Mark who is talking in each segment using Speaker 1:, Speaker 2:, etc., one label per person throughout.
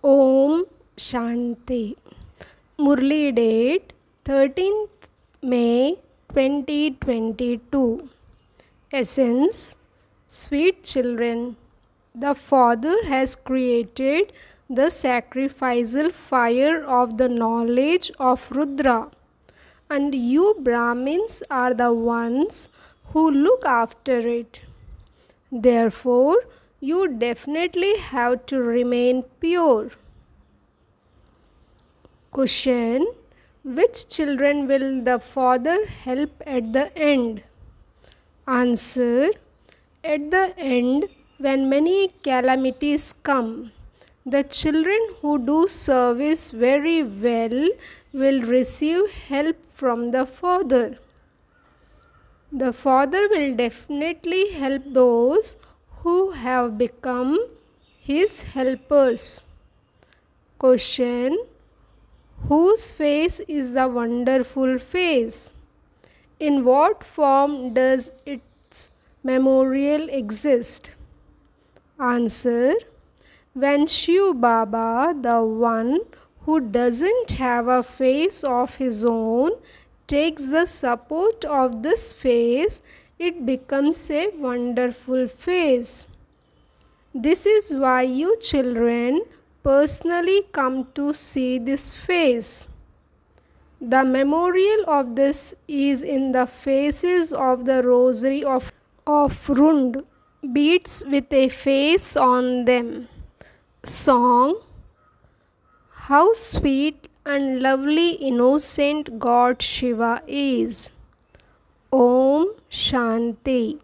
Speaker 1: Om Shanti. Murli date 13th May 2022. Essence: Sweet children, the Father has created the sacrificial fire of the knowledge of Rudra, and you Brahmins are the ones who look after it. Therefore, you definitely have to remain pure. Question: which children will the Father help at the end? Answer: at the end, when many calamities come, the children who do service very well will receive help from the Father. The Father will definitely help those who have become His helpers. Question: whose face is the wonderful face? In what form does its memorial exist? Answer: when Shiv Baba, the one who doesn't have a face of his own, takes the support of this face, it becomes a wonderful face. This is why you children personally come to see this face. The memorial of this is in the faces of the rosary of Rund, beads with a face on them. Song: how sweet and lovely innocent God Shiva is. Om Shanti.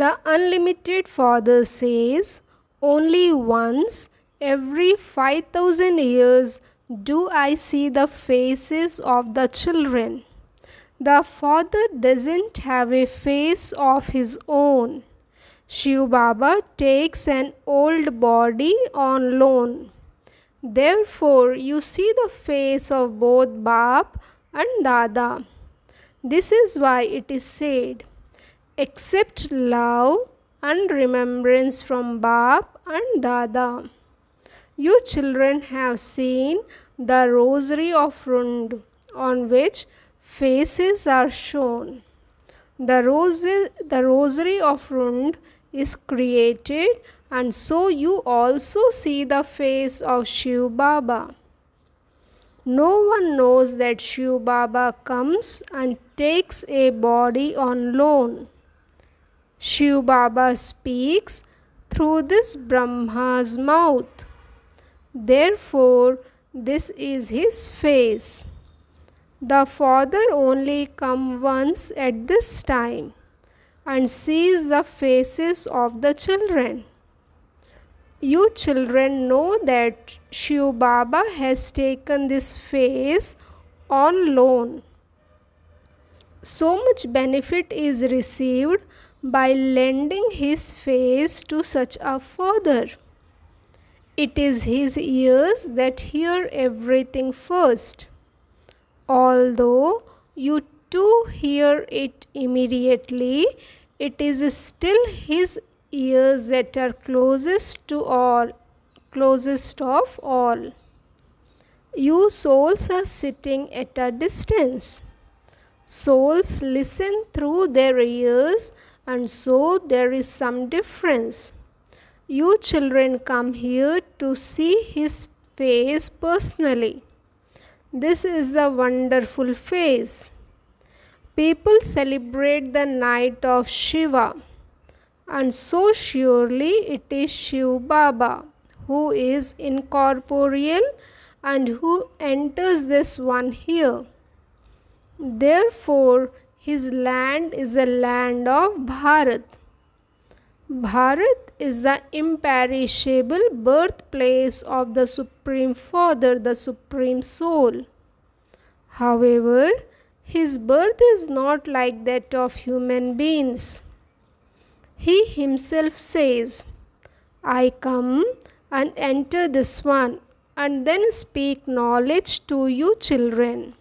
Speaker 1: The Unlimited Father says, only once every 5,000 years do I see the faces of the children. The Father doesn't have a face of his own. Shiv Baba takes an old body on loan. Therefore, you see the face of both Baap and Dada. This is why it is said, accept love and remembrance from Baap and Dada. You children have seen the rosary of Rund, on which faces are shown. The rosary of Rund is created, and so you also see the face of Shiv Baba. No one knows that Shiv Baba comes and takes a body on loan. Shiv Baba speaks through this Brahma's mouth. Therefore, this is his face. The Father only comes once at this time and sees the faces of the children. You children know that Shiv Baba has taken this face on loan. So much benefit is received by lending his face to such a father. It is his ears that hear everything first. Although you too hear it immediately, it is still his ears that are closest of all. You souls are sitting at a distance. Souls listen through their ears, and so there is some difference. You children come here to see his face personally. This is the wonderful face. People celebrate the night of Shiva, and so surely it is Shiv Baba who is incorporeal and who enters this one here. Therefore, his land is the land of Bharat. Bharat is the imperishable birthplace of the Supreme Father, the Supreme Soul. However, his birth is not like that of human beings. He himself says, I come and enter this one and then speak knowledge to you children.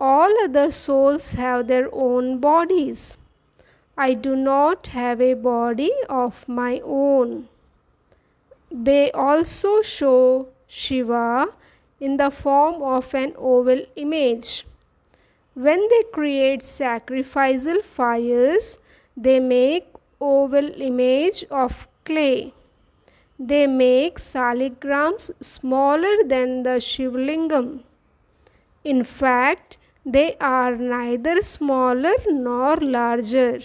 Speaker 1: All other souls have their own bodies. I do not have a body of my own. They also show Shiva in the form of an oval image. When they create sacrificial fires, they make oval image of clay. They make saligrams smaller than the Shivlingam. In fact, they are neither smaller nor larger.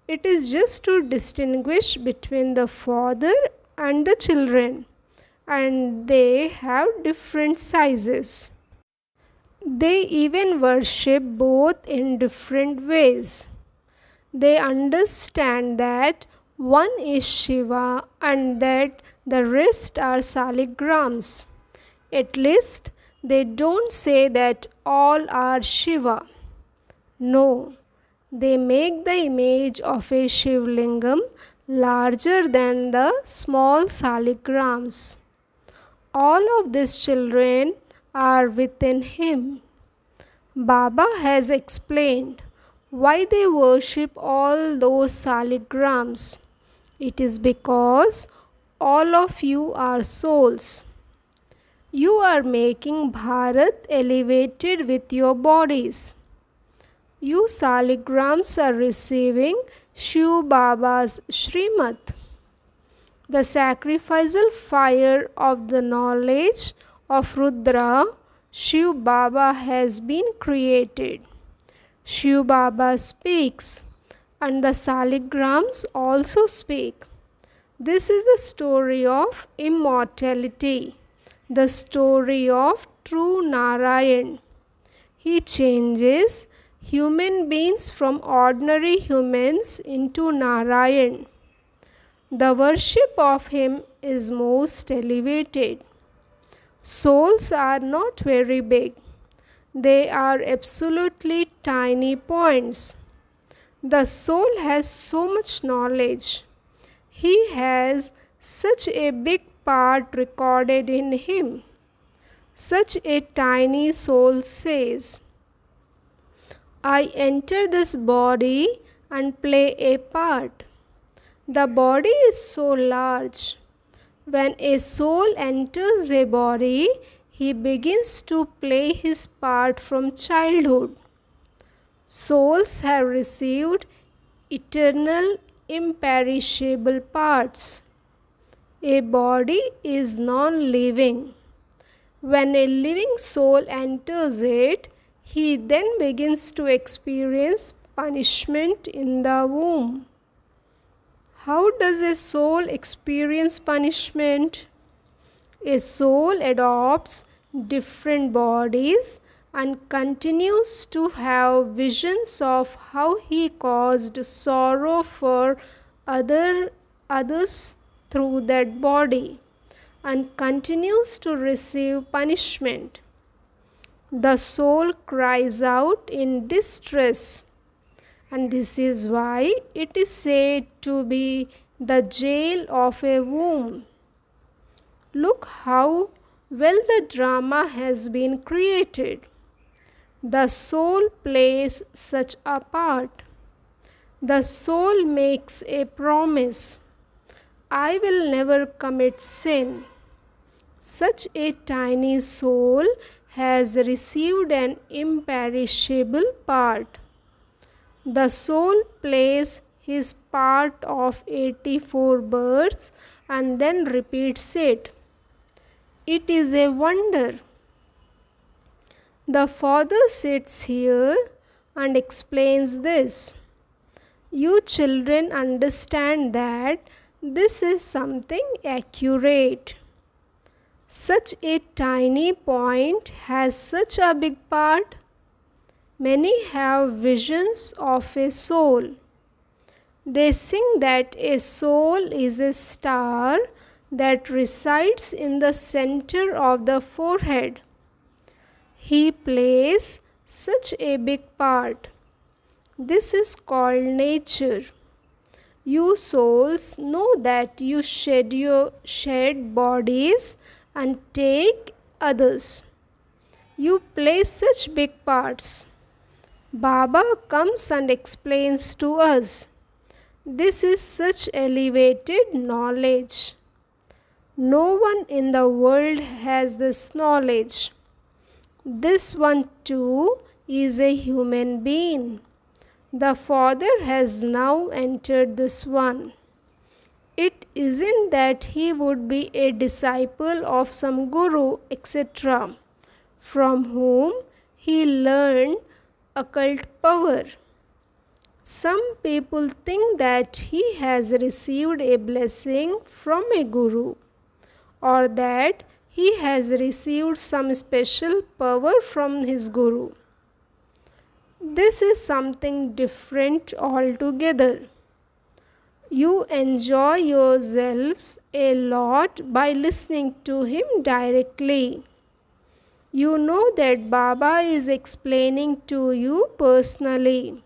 Speaker 1: It is just to distinguish between the father and the children, and they have different sizes. They even worship both in different ways. They understand that one is Shiva and that the rest are saligrams. At least they don't say that all are Shiva. No, they make the image of a Shivlingam larger than the small saligrams. All of these children are within him. Baba has explained why they worship all those saligrams. It is because all of you are souls. You are making Bharat elevated with your bodies. You saligrams are receiving Shiv Baba's Srimad. The sacrificial fire of the knowledge of Rudra, Shiv Baba has been created. Shiv Baba speaks, and the saligrams also speak. This is the story of immortality, the story of true Narayan. He changes human beings from ordinary humans into Narayan. The worship of him is most elevated. Souls are not very big. They are absolutely tiny points. The soul has so much knowledge. He has such a big part recorded in him. Such a tiny soul says, I enter this body and play a part. The body is so large. When a soul enters a body, he begins to play his part from childhood. Souls have received eternal, imperishable parts. A body is non-living. When a living soul enters it, he then begins to experience punishment in the womb. How does a soul experience punishment? A soul adopts different bodies and continues to have visions of how he caused sorrow for others through that body and continues to receive punishment. The soul cries out in distress, and this is why it is said to be the jail of a womb. Look how well the drama has been created. The soul plays such a part. The soul makes a promise. I will never commit sin. Such a tiny soul has received an imperishable part. The soul plays his part of 84 births and then repeats it. It is a wonder. The Father sits here and explains this. You children understand that this is something accurate. Such a tiny point has such a big part. Many have visions of a soul. They sing that a soul is a star that resides in the center of the forehead. He plays such a big part. This is called nature. You souls know that you shed bodies and take others. You play such big parts. Baba comes and explains to us. This is such elevated knowledge. No one in the world has this knowledge. This one too is a human being. The Father has now entered this one. It isn't that he would be a disciple of some guru, etc., from whom he learned occult power. Some people think that he has received a blessing from a guru, or that he has received some special power from his guru. This is something different altogether. You enjoy yourselves a lot by listening to him directly. You know that Baba is explaining to you personally.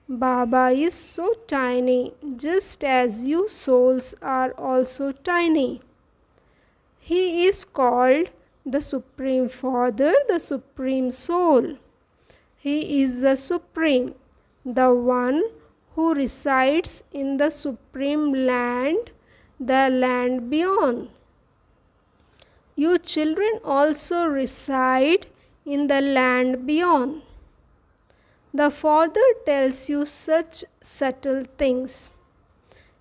Speaker 1: Baba is so tiny, just as you souls are also tiny. He is called the Supreme Father, the Supreme Soul. He is the Supreme, the one who resides in the Supreme Land, the land beyond. You children also reside in the land beyond. The Father tells you such subtle things.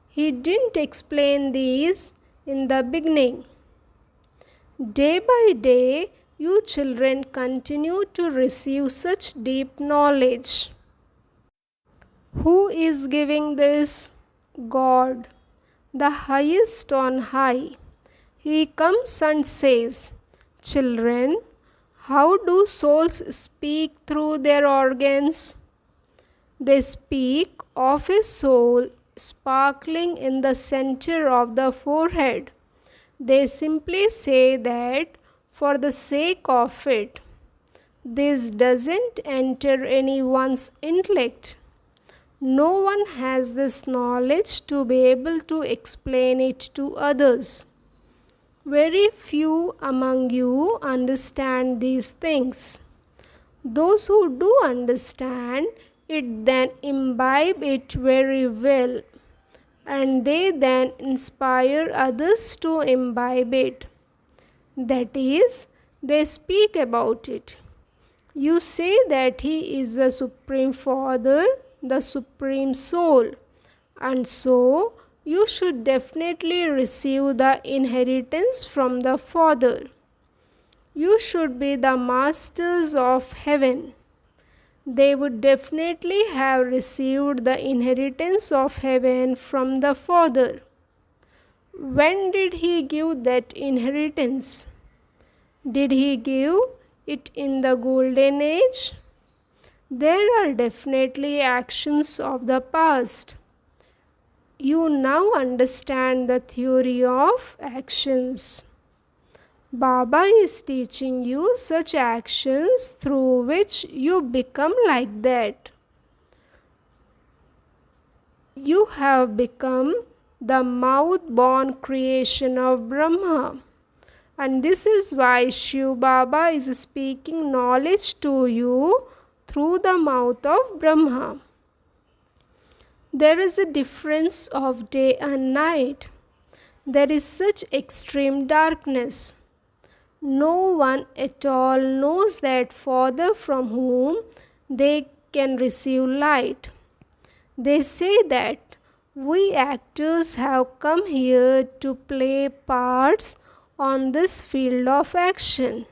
Speaker 1: He didn't explain these in the beginning. Day by day, you children continue to receive such deep knowledge. Who is giving this? God, the highest on high. He comes and says, "Children, how do souls speak through their organs?" They speak of a soul sparkling in the center of the forehead. They simply say that for the sake of it. This doesn't enter anyone's intellect. No one has this knowledge to be able to explain it to others. Very few among you understand these things. Those who do understand it then imbibe it very well, and they then inspire others to imbibe it. That is, they speak about it. You say that he is the Supreme Father, the Supreme Soul, and so you should definitely receive the inheritance from the Father. You should be the masters of heaven. They would definitely have received the inheritance of heaven from the Father. When did he give that inheritance? Did he give it in the golden age? There are definitely actions of the past. You now understand the theory of actions. Baba is teaching you such actions through which you become like that. You have become the mouth-born creation of Brahma. And this is why Shiv Baba is speaking knowledge to you through the mouth of Brahma. There is a difference of day and night. There is such extreme darkness. No one at all knows that Father from whom they can receive light. They say that we actors have come here to play parts on this field of action.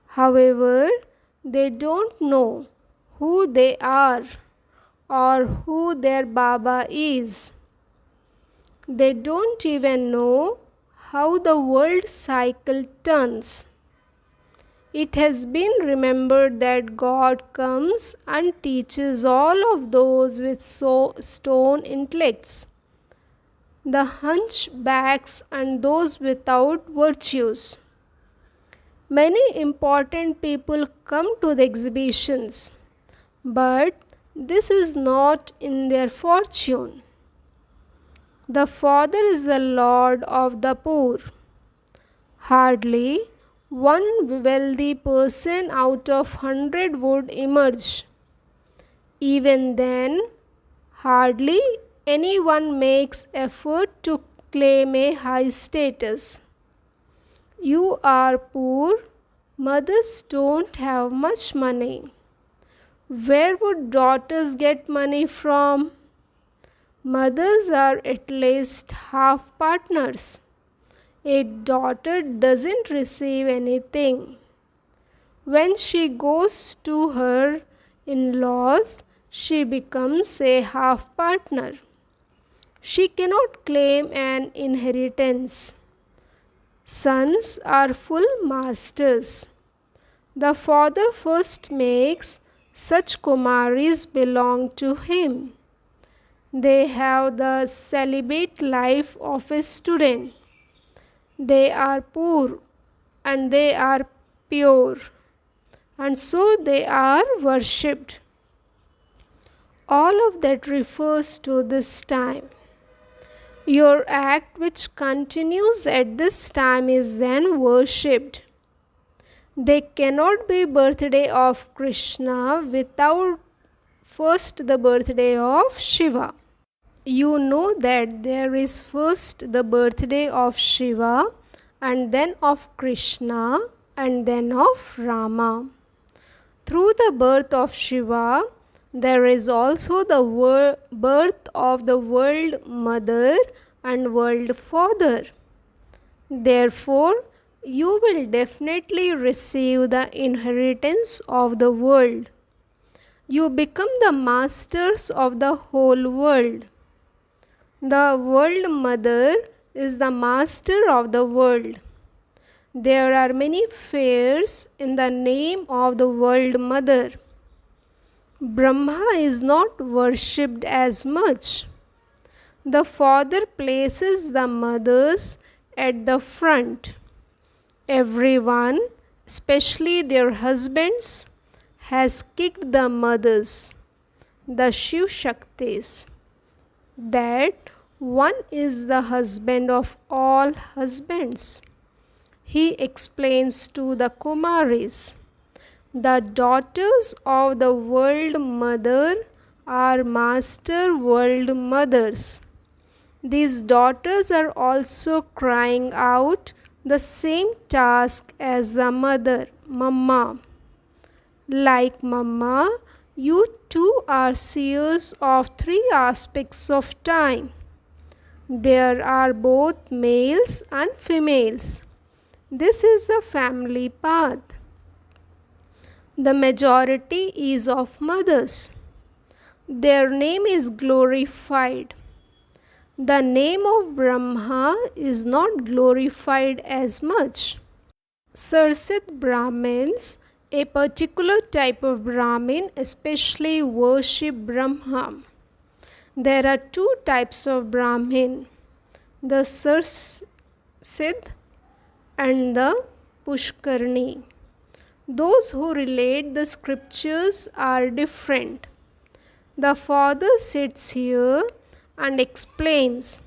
Speaker 1: However, they don't know who they are or who their Baba is. They don't even know how the world cycle turns. It has been remembered that God comes and teaches all of those with stone intellects, the hunchbacks and those without virtues. Many important people come to the exhibitions, but this is not in their fortune. The Father is the Lord of the poor. Hardly one wealthy person out of 100 would emerge. Even then, hardly anyone makes effort to claim a high status. You are poor, mothers don't have much money. Where would daughters get money from? Mothers are at least half partners. A daughter doesn't receive anything. When she goes to her in-laws, she becomes a half partner. She cannot claim an inheritance. Sons are full masters. The father first makes such Kumaris belong to him. They have the celibate life of a student. They are poor and they are pure, and so they are worshipped. All of that refers to this time. Your act which continues at this time is then worshipped. There cannot be birthday of Krishna without first the birthday of Shiva. You know that there is first the birthday of Shiva and then of Krishna and then of Rama. Through the birth of Shiva, there is also the birth of the world mother and world father. Therefore, you will definitely receive the inheritance of the world. You become the masters of the whole world. The world mother is the master of the world. There are many fairs in the name of the world mother. Brahma is not worshipped as much. The father places the mothers at the front. Everyone, especially their husbands, has kicked the mothers, the Shiv Shaktis. That one is the husband of all husbands. He explains to the Kumaris, the daughters of the world mother are master world mothers. These daughters are also crying out the same task as the mother, Mama. Like Mama, you too are seers of three aspects of time. There are both males and females. This is the family path. The majority is of mothers. Their name is glorified. The name of Brahma is not glorified as much. Sarsit Brahmins, a particular type of Brahmin, especially worship Brahma. There are two types of Brahmin, the Sarsit and the Pushkarni. Those who relate the scriptures are different. The father sits here and explains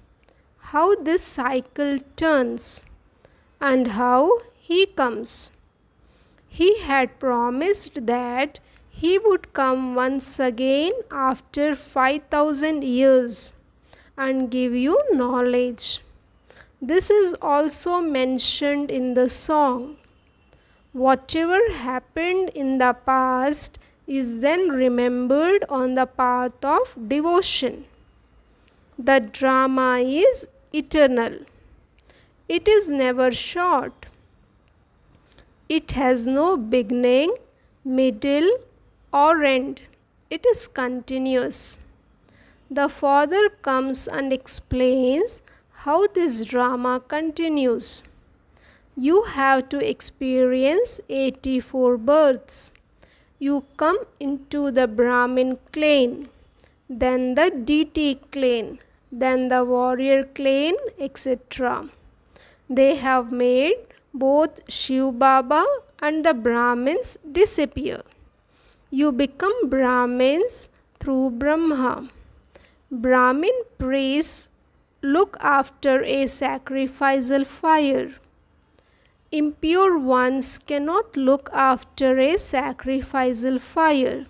Speaker 1: how this cycle turns and how he comes. He had promised that he would come once again after 5,000 years and give you knowledge. This is also mentioned in the song. Whatever happened in the past is then remembered on the path of devotion. The drama is eternal. It is never short. It has no beginning, middle, or end. It is continuous. The father comes and explains how this drama continues. You have to experience 84 births. You come into the Brahmin clan, then the deity clan, then the warrior clan, etc. They have made both Shiv Baba and the Brahmins disappear. You become Brahmins through Brahma. Brahmin priests look after a sacrificial fire. Impure ones cannot look after a sacrificial fire.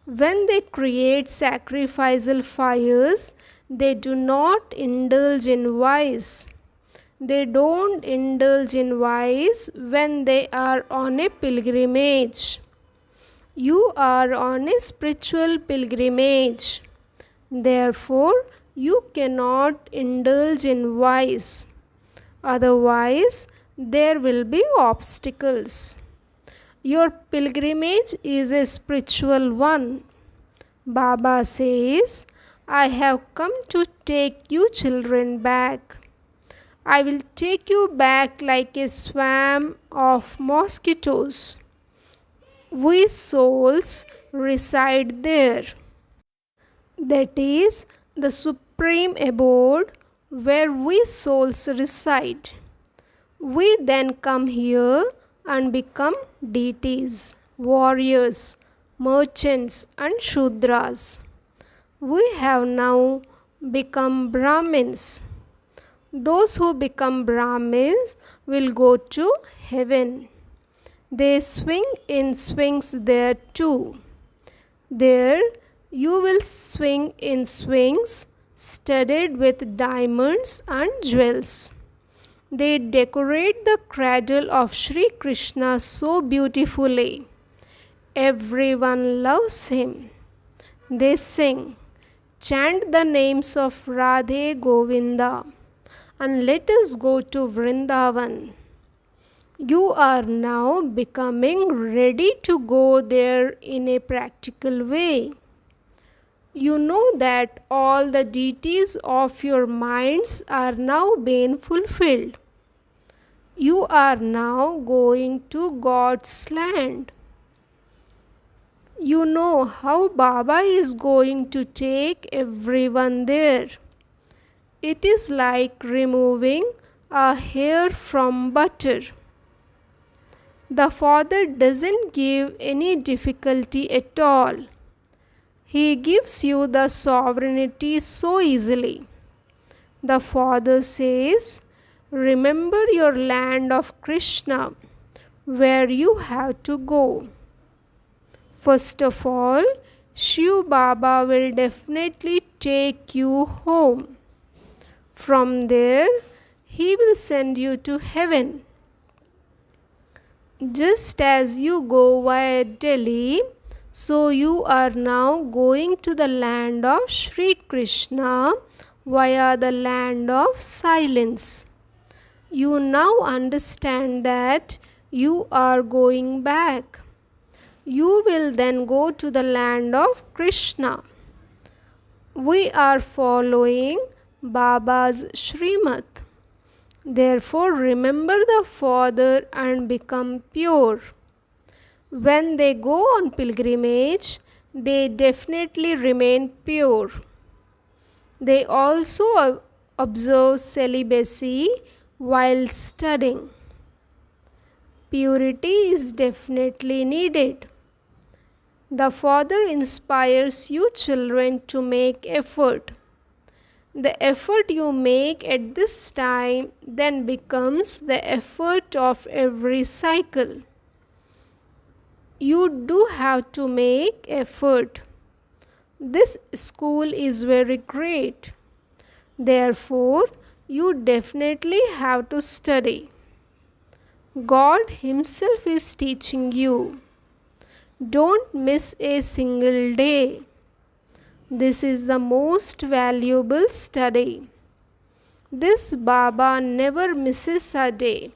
Speaker 1: When they create sacrificial fires, they do not indulge in vice. They don't indulge in vice when they are on a pilgrimage. You are on a spiritual pilgrimage. Therefore, you cannot indulge in vice. Otherwise, there will be obstacles. Your pilgrimage is a spiritual one. Baba says, I have come to take you children back. I will take you back like a swarm of mosquitoes. We souls reside there. That is the supreme abode where we souls reside. We then come here and become deities, warriors, merchants, and Shudras. We have now become Brahmins. Those who become Brahmins will go to heaven. They swing in swings there too. There you will swing in swings studded with diamonds and jewels. They decorate the cradle of Sri Krishna so beautifully. Everyone loves him. They sing, chant the names of Radhe Govinda, and let us go to Vrindavan. You are now becoming ready to go there in a practical way. You know that all the deities of your minds are now being fulfilled. You are now going to God's land. You know how Baba is going to take everyone there. It is like removing a hair from butter. The Father doesn't give any difficulty at all. He gives you the sovereignty so easily. The Father says, remember your land of Krishna, where you have to go. First of all, Shiv Baba will definitely take you home. From there, he will send you to heaven. Just as you go via Delhi, so you are now going to the land of Sri Krishna via the land of silence. You now understand that you are going back. You will then go to the land of Krishna. We are following Baba's Srimad. Therefore, remember the Father and become pure. When they go on pilgrimage, they definitely remain pure. They also observe celibacy while studying. Purity is definitely needed. The Father inspires you children to make effort. The effort you make at this time then becomes the effort of every cycle. You do have to make effort. This school is very great. Therefore, you definitely have to study. God Himself is teaching you. Don't miss a single day. This is the most valuable study. This Baba never misses a day.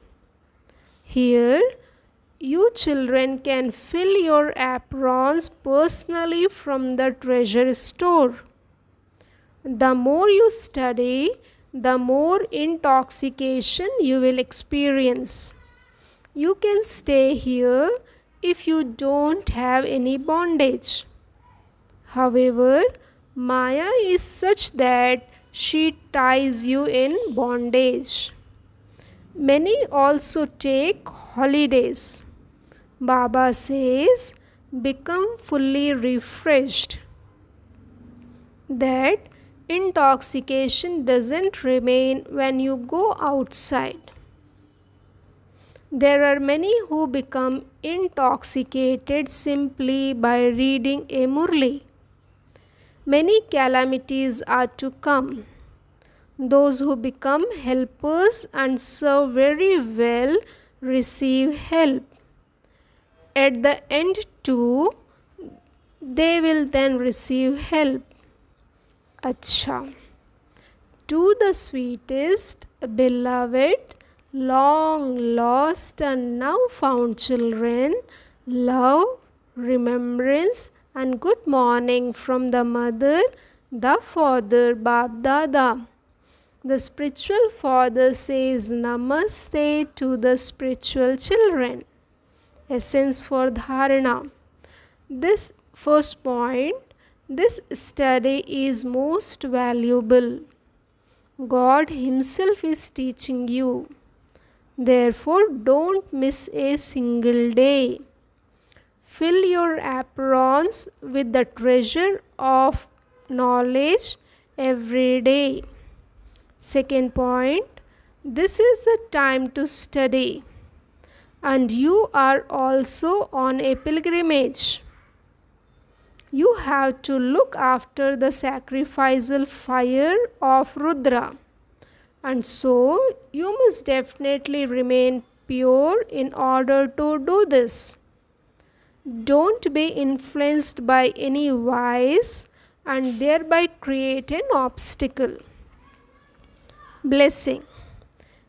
Speaker 1: Here, you children can fill your aprons personally from the treasure store. The more you study, the more intoxication you will experience. You can stay here if you don't have any bondage. However, Maya is such that she ties you in bondage. Many also take holidays. Baba says, become fully refreshed. That intoxication doesn't remain when you go outside. There are many who become intoxicated simply by reading a Murli. Many calamities are to come. Those who become helpers and serve very well receive help. At the end too, they will then receive help. Acha. To the sweetest, beloved, long lost and now found children, love, remembrance and good morning from the mother, the father, Bab Dada. The spiritual father says Namaste to the spiritual children. Essence for Dharana. This first point, this study is most valuable. God Himself is teaching you. Therefore, don't miss a single day. Fill your aprons with the treasure of knowledge every day. Second point, this is the time to study, and you are also on a pilgrimage. You have to look after the sacrificial fire of Rudra, and so you must definitely remain pure in order to do this. Don't be influenced by any vice and thereby create an obstacle. Blessing.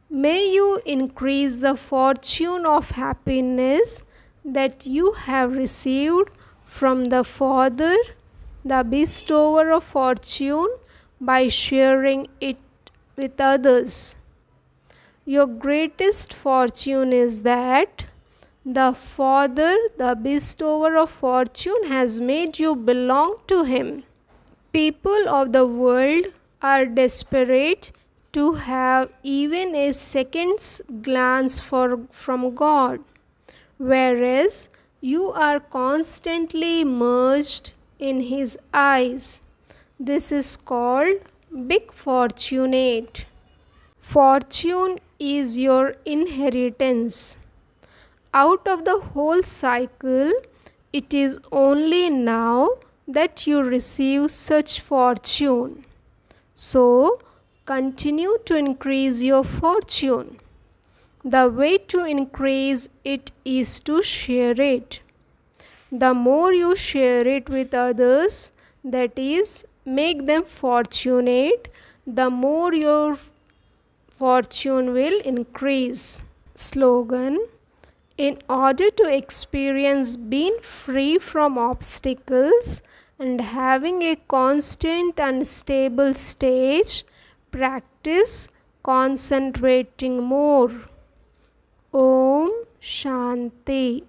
Speaker 1: May you increase the fortune of happiness that you have received from the Father, the bestower of fortune, by sharing it with others. Your greatest fortune is that the Father, the bestower of fortune, has made you belong to Him. People of the world are desperate to have even a second's glance from God, whereas you are constantly merged in His eyes. This is called big fortunate. Fortune is your inheritance. Out of the whole cycle, it is only now that you receive such fortune. So, continue to increase your fortune. The way to increase it is to share it. The more you share it with others, that is, make them fortunate, the more your fortune will increase. Slogan: in order to experience being free from obstacles and having a constant and stable stage, practice concentrating more. Om Shanti.